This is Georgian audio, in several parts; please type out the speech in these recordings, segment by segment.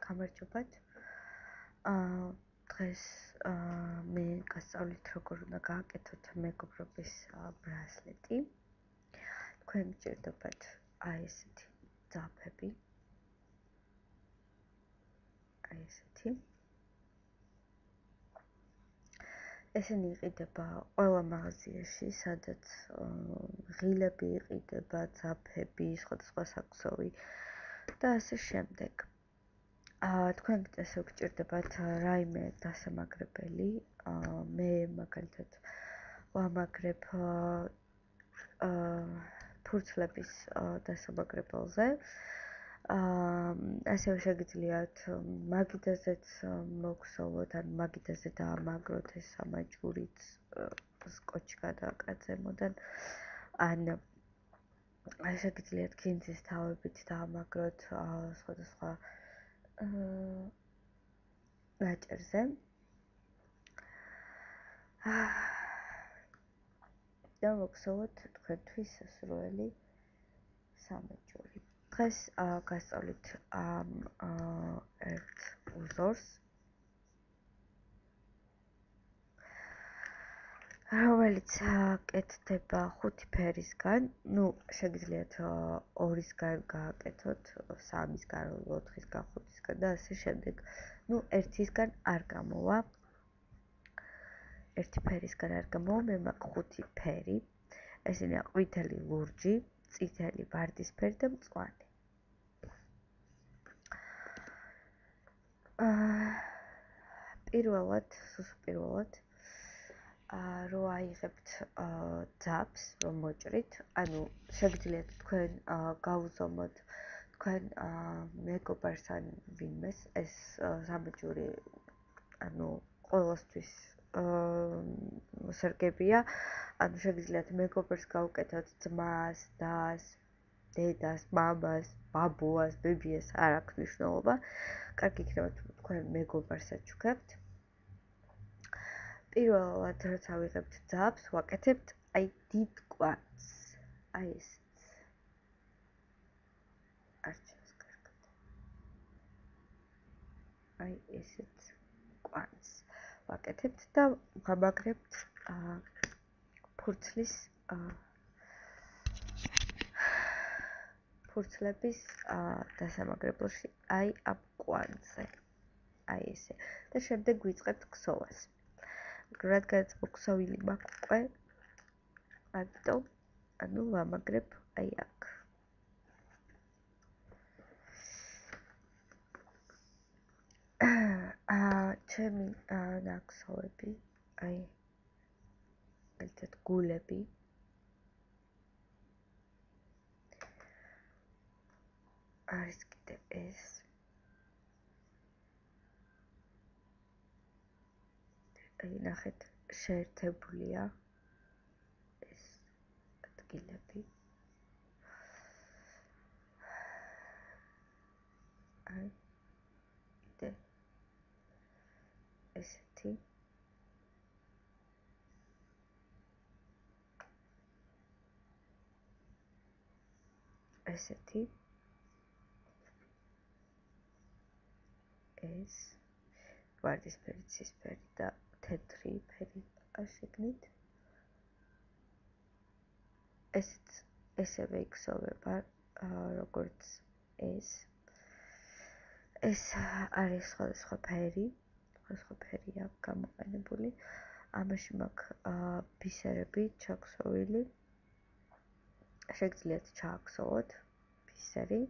გამარჯობათ. დღეს მე გასწავლით როგორ უნდა გააკეთოთ მეგობრობის ბრასლეტი. თქვენ გჭირდებათ აი ესეთი ძაფები. აი ესეთი. ესენი იყიდება ყველა მაღაზიაში, სადაც ღილები იყიდება, ძაფები, სხვადასხვა საქსოვი და ასე შემდეგ. თქვენ ესე გჭირდებათ რაიმე დასამაგრებელი. მე მაგალითად ვამაგრებ ფურცლების დასამაგრებელზე. ასევე შეგიძლიათ მაგიდაზეც მოგსოვოთ, ან მაგიდაზე დაამაგროთ ეს ამაჯურიც სკოტჩი გადააკრათ ზემოდან. ან შეგიძლიათ ქინძის თავებით დაამაგროთ სხვადასხვა ნაჭერზე. და მოგსოვოთ თქვენთვის სასურველი სამაჯური. დღეს გასწავლით ამ ერთ უზორს, რომელიც კეთდება 5 ფერისგან. შეგიძლიათ 2-ისგან გააკეთოთ, 3-ისგან, 4-ისგან, 5-ისგან და ასე შემდეგ. ერთისგან არ გამოვა. ერთი ფერისგან არ გამოვა, მე მაქვს 5 ფერი. ესენია ყვითელი, ლურჯი, წითელი, ვარდისფერი და მწვანე. პირველად რო აიღებთ ძაფს, რომ მოჭრით, ანუ შეგიძლიათ თქვენ გაუზომოთ თქვენ მეგობარს ან ვინმეს ეს სამაჯური, ანუ ყოველთვის სერგებია. ანუ შეგიძლიათ მეგობარს გაუკეთოთ, ძმას, დას, დედას, მამას, ბაბუას, ბებიას, არ აქვს მნიშვნელობა. კარგი იქნება თუ თქვენ მეგობარს აჩუქებთ. პირველად რაც ავიღებთ ძაფს, ვაკეთებთ აი დიდ კვანძს. აი ესეც. არჩევს კარგად. აი ესეც კვანძს ვაკეთებთ და ვამაგრებთ ფურცლების დასამაგრებელში აი ამ კვანძზე. აი ესე. და შემდეგ ვიწყებთ ქსოვას. რადგანაც მოქსოვილი მაქვს უკვე, ამიტომ ვამაგრებ აი აქ. ჩემი ნაქსოვები, აი ერთად გულები არის კიდე ეს. აი ნახეთ, შეერთებულია ეს ადგილები. აი კიდე ესეთი. ესეთი. ეს ვარდისფერი, ცისფერი და თეთრი ფერი შეგნით. ესევე იქსოვება როგორც ეს. ეს არის სხვადასხვა ფერი აქვს გამოყენებული. ამაში მაქვს ბისერები ჩაქსოვილი. შეგიძლიათ ჩააქსოვოთ ბისერი.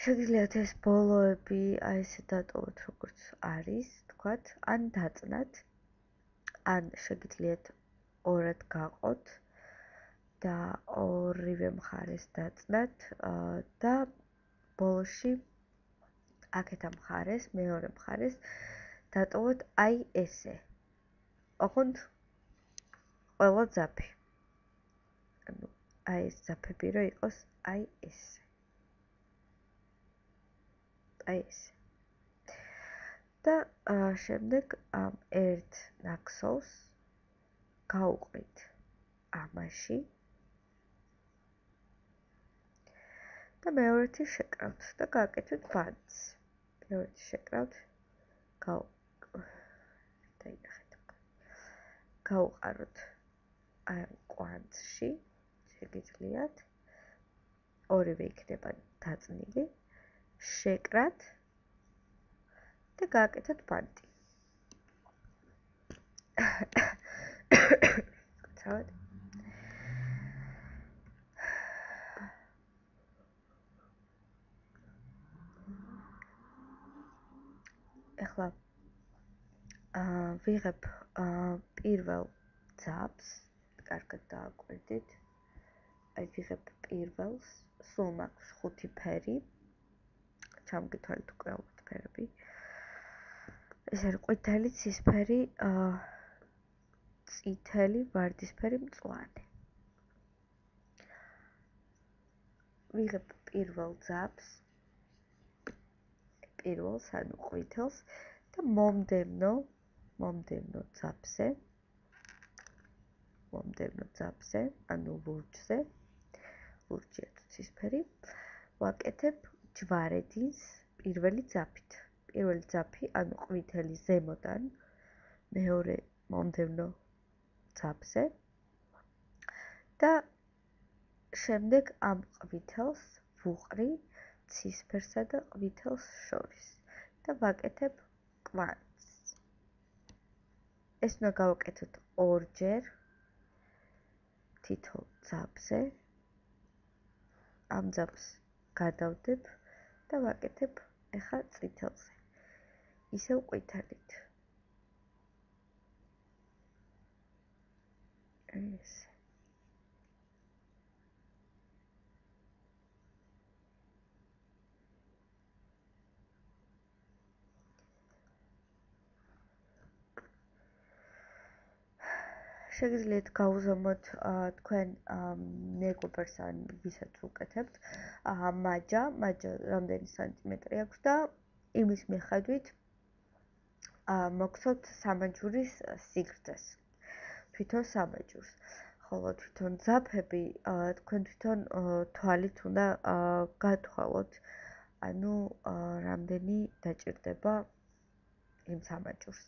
შეგიძლიათ ეს ბოლოები აი ესე დატოვოთ როგორც არის, თქვათ, ან დაწნათ, ან შეგიძლიათ ორად გაყოთ და ორივე მხარეს დაწნათ და ბოლოში აქეთ ამ მხარეს, მეორე მხარეს დატოვოთ აი ესე. ოღონდ ყველა ძაფი. ანუ აი ეს ძაფები რო იყოს აი ესე. აი ესე. და შემდეგ ამ ერთ ნაქსოვს გავუყრით ამაში. და მეორეთი შეკრავთ და გააკეთოთ ბანძს. მეორეთი შეკრავთ, გავუყაროთ აი კვანძში, შეგიძლიათ. ორივე იქნება დაწნილი, შეკრათ და გააკეთოთ ბანდი. ცავად. ეხლა ვიღებ პირველ ძაბს, კარგად დააკვირდით. აი ვიღებ პირველს, სულ მაქვს 5 ფერი. ჩამგითვალეთ უკვე ალბათ ფერები. ეს არის ყვითელი, ცისფერი, წითელი, ვარდისფერი, მწვანე. ვიღებ პირველ ძაბს, პირველს, ანუ ყვითელს და მომდევნო ძაბზე, ანუ ლურჯზე, ლურჯია თუ ცისფერი, ვაკეთებ ჯვარედინს პირველი ძაფით. პირველი ძაფი, ანუ ყვითელი ზემოდან, მეორე მომდევნო ძაბზე და შემდეგ ამ ყვითელს ვუყრი ცისფერსა და ყვითელს შორის და ვაკეთებ კვანძს. ეს უნდა გავაკეთოთ ორჯერ თითო ძაბზე. ამ ძაბს გადავდებ და ვაკეთებ ახლა წითელზე. ისევ ყვითელით. ეს შეგიძლიათ გაუზომოთ თქვენ მეგობრს ან ვისაც უკეთებთ მაჯა რამდენი სანტიმეტრი აქვს და იმის მიხედვით მოგცოთ სამაჯურის სიგრძეს. თვითონ სამაჯურს. ხოლო თვითონ ძაფები თქვენ თვითონ თვალით უნდა გათვალოთ, ანუ რამდენი დაჭირდება იმ სამაჯურს.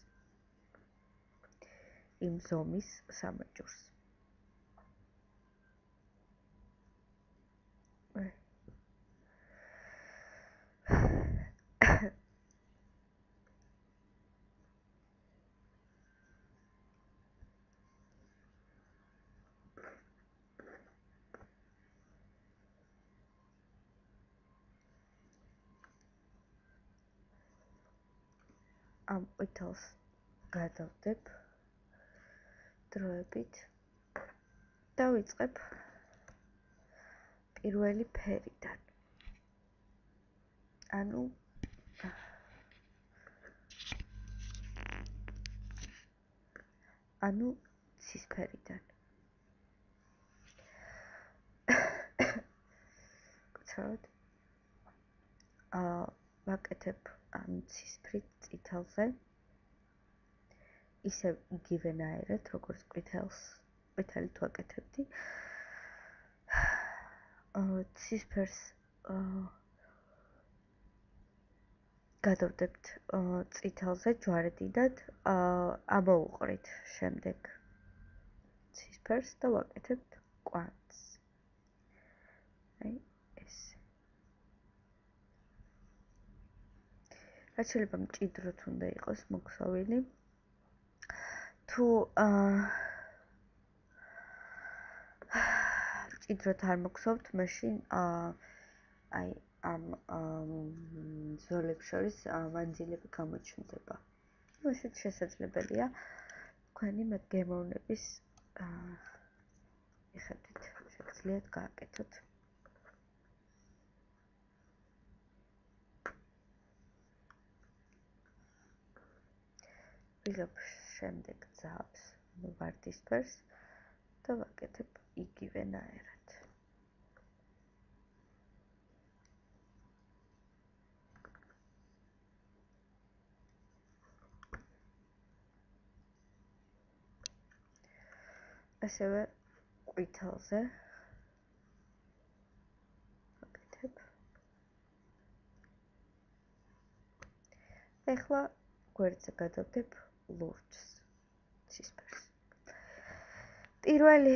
იმ ზომის სამაჯურს. ამ ყვითელს გადავდებ დროებით და ვიწყებ პირველი ფერიდან. ანუ ცისფერიდან. გცავთ. ვაკეთებ ამ ცისფრით წითელზე. ისევ იგივენაირად, როგორც ყვითელით ვაკეთებდი. ცისფერს გადავდებთ წითელზე ჯვარედინად, ამოვუყრით შემდეგ ცისფერს და ვაკეთებთ კვანძს. აი ეს. რაც შეიძლება მჭიდროდ უნდა იყოს მოქსოვილი. თუ მჭიდროდ არ მოქსოვთ, მაშინ აი ამ ზოლებს შორის მანძილები გამოჩნდება. ესეც შესაძლებელია თქვენი გემოვნების მიხედვით შეგიძლიათ გააკეთოთ. ვიღებ შემდეგ ძაბს, ვარდისფერს და ვაკეთებ იგივენაირად. ასევე ყვითელზე ვაკეთებ. და ეხლა გვერდზე გადავდებ ლურჯს, ცისფერს. პირველი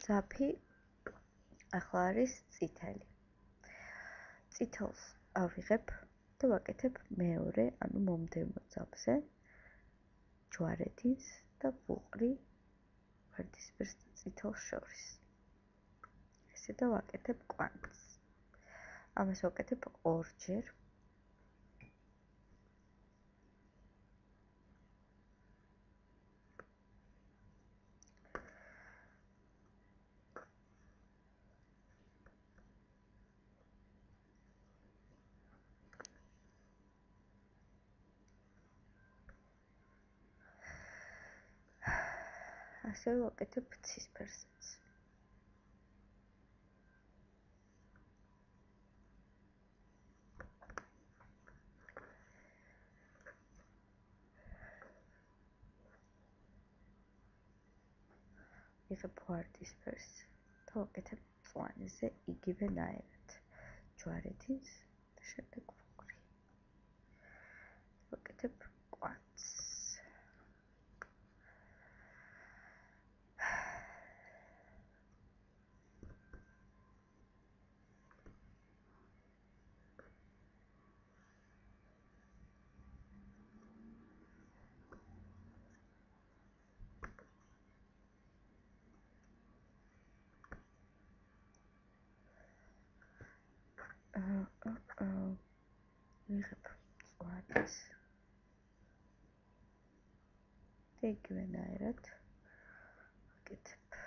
ძაფი ახლა არის წითელი. წითელს ავიღებ და ვაკეთებ მეორე, ანუ მომდევნო ძაფზე ჯვარედინს და ვუყრი ვარდისფერს და წითელს შორის. ესე და ვაკეთებ კვანძს. ამას ვაკეთებ ორჯერ. ასევე ვაკეთებ ცისფერსაც. ვიღებ ვარდისფერს და ვაკეთებ მწვანეზე იგივენაირად. ჯვარედინს და შემდეგ ვუყრი. ვაკეთებ კვანძს. ვიღებ მწვანეს და იგივენაირად ვაკეთებ.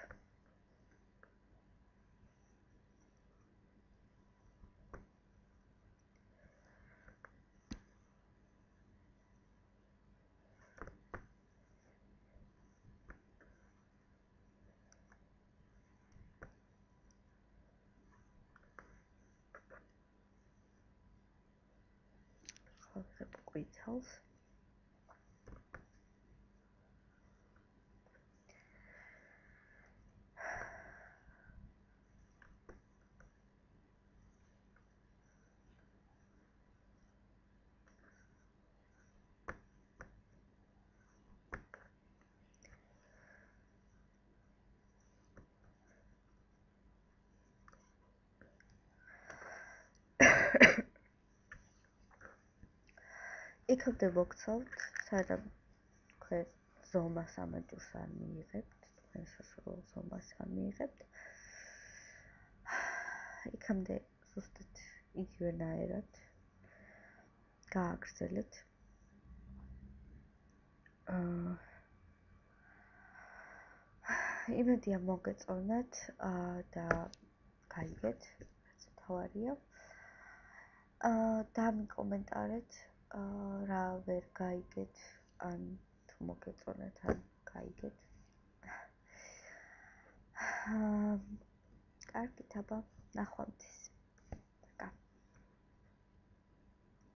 ვიღებ ყვითელს. იქამდე მოგცავთ, სანამ თქვენ ზომას ამაჯურს არ მიიღებთ, თქვენ სასურველ ზომას არ მიიღებთ. იქამდე ზუსტად იგივენაირად გააგრძელეთ. იმედია მოგეწონათ და გაიგეთ, რაც მთავარია. და მიკომენტარეთ რა ვერ გაიგეთ, ან თუ მოგეწონათ, ან გაიგეთ. კარგით, აბა, ნახვამდის.